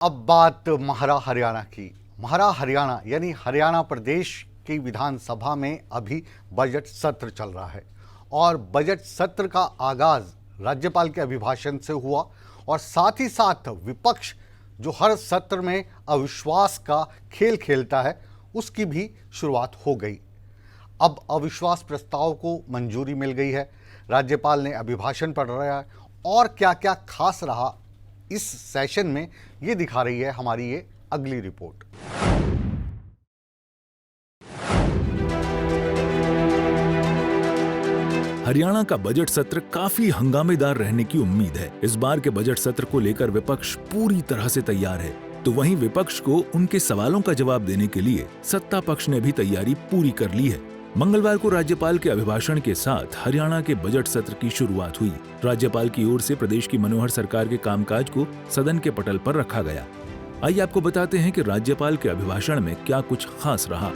अब बात महारा हरियाणा की। महारा हरियाणा यानी हरियाणा प्रदेश की विधानसभा में अभी बजट सत्र चल रहा है और बजट सत्र का आगाज राज्यपाल के अभिभाषण से हुआ और साथ ही साथ विपक्ष जो हर सत्र में अविश्वास का खेल खेलता है उसकी भी शुरुआत हो गई। अब अविश्वास प्रस्ताव को मंजूरी मिल गई है, राज्यपाल ने अभिभाषण पढ़ रहा है और क्या क्या खास रहा इस सेशन में ये दिखा रही है हमारी ये अगली रिपोर्ट। हरियाणा का बजट सत्र काफी हंगामेदार रहने की उम्मीद है। इस बार के बजट सत्र को लेकर विपक्ष पूरी तरह से तैयार है, तो वहीं विपक्ष को उनके सवालों का जवाब देने के लिए सत्ता पक्ष ने भी तैयारी पूरी कर ली है। मंगलवार को राज्यपाल के अभिभाषण के साथ हरियाणा के बजट सत्र की शुरुआत हुई। राज्यपाल की ओर से प्रदेश की मनोहर सरकार के कामकाज को सदन के पटल पर रखा गया। आइए आपको बताते हैं कि राज्यपाल के अभिभाषण में क्या कुछ खास रहा।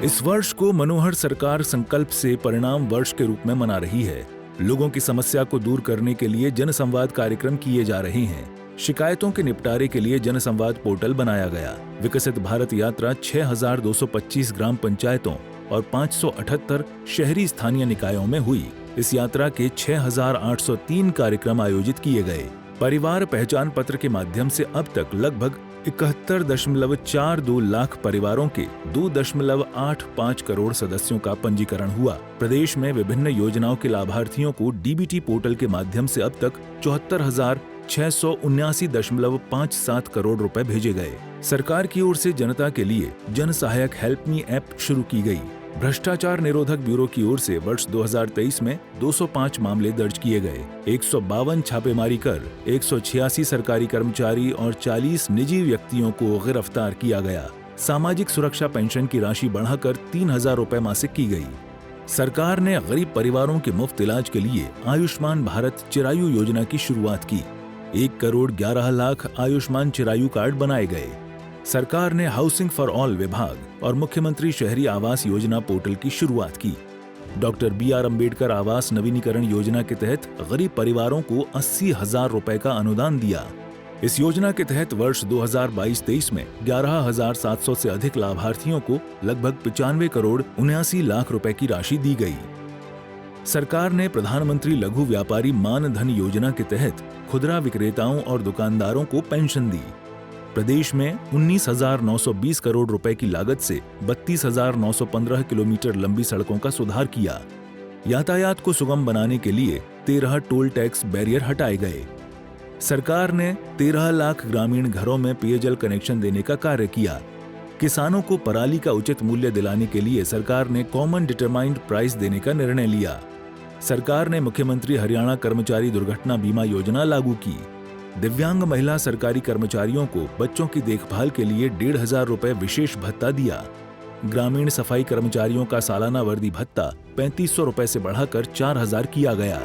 इस वर्ष को मनोहर सरकार संकल्प से परिणाम वर्ष के रूप में मना रही है। लोगों की समस्या को दूर करने के लिए जनसंवाद कार्यक्रम किए जा रहे हैं। शिकायतों के निपटारे के लिए जनसंवाद पोर्टल बनाया गया। विकसित भारत यात्रा 6,225 ग्राम पंचायतों और 578 शहरी स्थानीय निकायों में हुई। इस यात्रा के 6,803 कार्यक्रम आयोजित किए गए। परिवार पहचान पत्र के माध्यम से अब तक लगभग 71.42 लाख परिवारों के 2.85 करोड़ सदस्यों का पंजीकरण हुआ। प्रदेश में विभिन्न योजनाओं के लाभार्थियों को डीबीटी पोर्टल के माध्यम से अब तक 74,679.57 करोड़ रुपए भेजे गए। सरकार की ओर से जनता के लिए जन सहायक हेल्प मी ऐप शुरू की गई। भ्रष्टाचार निरोधक ब्यूरो की ओर से वर्ष 2023 में 205 मामले दर्ज किए गए। 152 छापेमारी कर 186 सरकारी कर्मचारी और 40 निजी व्यक्तियों को गिरफ्तार किया गया। सामाजिक सुरक्षा पेंशन की राशि बढ़ाकर 3,000 रुपए मासिक की गई। सरकार ने गरीब परिवारों के मुफ्त इलाज के लिए आयुष्मान भारत चिरायु योजना की शुरुआत की। 1,11,00,000 आयुष्मान चिरायु कार्ड बनाए गए। सरकार ने हाउसिंग फॉर ऑल विभाग और मुख्यमंत्री शहरी आवास योजना पोर्टल की शुरुआत की। डॉक्टर BR अम्बेडकर आवास नवीनीकरण योजना के तहत गरीब परिवारों को 80,000 रुपए का अनुदान दिया। इस योजना के तहत वर्ष 2022-23 में 11,700 से अधिक लाभार्थियों को लगभग 95,79,00,000 रुपए की राशि दी गई। सरकार ने प्रधानमंत्री लघु व्यापारी मान धन योजना के तहत खुदरा विक्रेताओं और दुकानदारों को पेंशन दी। प्रदेश में 19,920 करोड़ रुपए की लागत से 32,915 किलोमीटर लंबी सड़कों का सुधार किया। यातायात को सुगम बनाने के लिए 13 टोल टैक्स बैरियर हटाए गए। सरकार ने 13 लाख ग्रामीण घरों में पेयजल कनेक्शन देने का कार्य किया। किसानों को पराली का उचित मूल्य दिलाने के लिए सरकार ने कॉमन डिटरमाइंड प्राइस देने का निर्णय लिया। सरकार ने मुख्यमंत्री हरियाणा कर्मचारी दुर्घटना बीमा योजना लागू की। दिव्यांग महिला सरकारी कर्मचारियों को बच्चों की देखभाल के लिए 1,500 रुपए विशेष भत्ता दिया। ग्रामीण सफाई कर्मचारियों का सालाना वर्दी भत्ता 3,500 रुपए से बढ़ाकर 4,000 किया गया।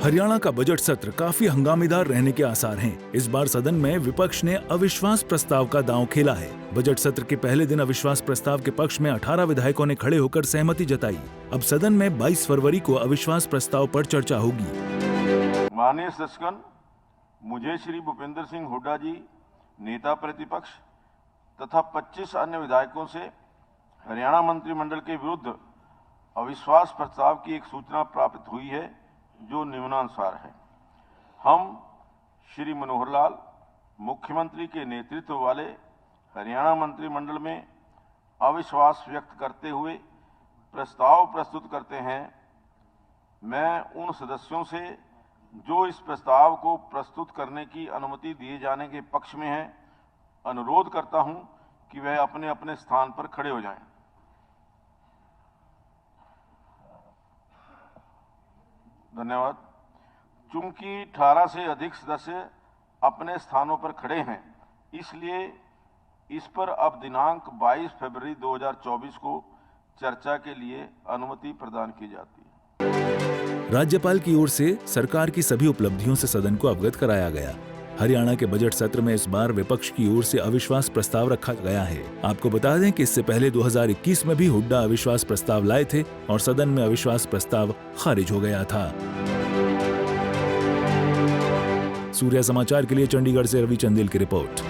हरियाणा का बजट सत्र काफी हंगामेदार रहने के आसार हैं। इस बार सदन में विपक्ष ने अविश्वास प्रस्ताव का दांव खेला है। बजट सत्र के पहले दिन अविश्वास प्रस्ताव के पक्ष में 18 विधायकों ने खड़े होकर सहमति जताई। अब सदन में 22 फरवरी को अविश्वास प्रस्ताव पर चर्चा होगी। माननीय सदस्यगण, मुझे श्री भूपेंद्र सिंह हुड्डा जी, नेता प्रतिपक्ष तथा 25 अन्य विधायकों से हरियाणा मंत्रिमंडल के विरुद्ध अविश्वास प्रस्ताव की एक सूचना प्राप्त हुई है जो निम्नानुसार है। हम श्री मनोहर लाल, मुख्यमंत्री के नेतृत्व वाले हरियाणा मंत्रिमंडल में अविश्वास व्यक्त करते हुए प्रस्ताव प्रस्तुत करते हैं। मैं उन सदस्यों से जो इस प्रस्ताव को प्रस्तुत करने की अनुमति दिए जाने के पक्ष में हैं, अनुरोध करता हूं कि वह अपने अपने स्थान पर खड़े हो जाएं। धन्यवाद। चूंकि 18 से अधिक सदस्य अपने स्थानों पर खड़े हैं, इसलिए इस पर अब दिनांक 22 फरवरी 2024 को चर्चा के लिए अनुमति प्रदान की जाती है। राज्यपाल की ओर से सरकार की सभी उपलब्धियों से सदन को अवगत कराया गया। हरियाणा के बजट सत्र में इस बार विपक्ष की ओर से अविश्वास प्रस्ताव रखा गया है। आपको बता दें कि इससे पहले 2021 में भी हुड्डा अविश्वास प्रस्ताव लाए थे और सदन में अविश्वास प्रस्ताव खारिज हो गया था। सूर्या समाचार के लिए चंडीगढ़ से रवि चंदेल की रिपोर्ट।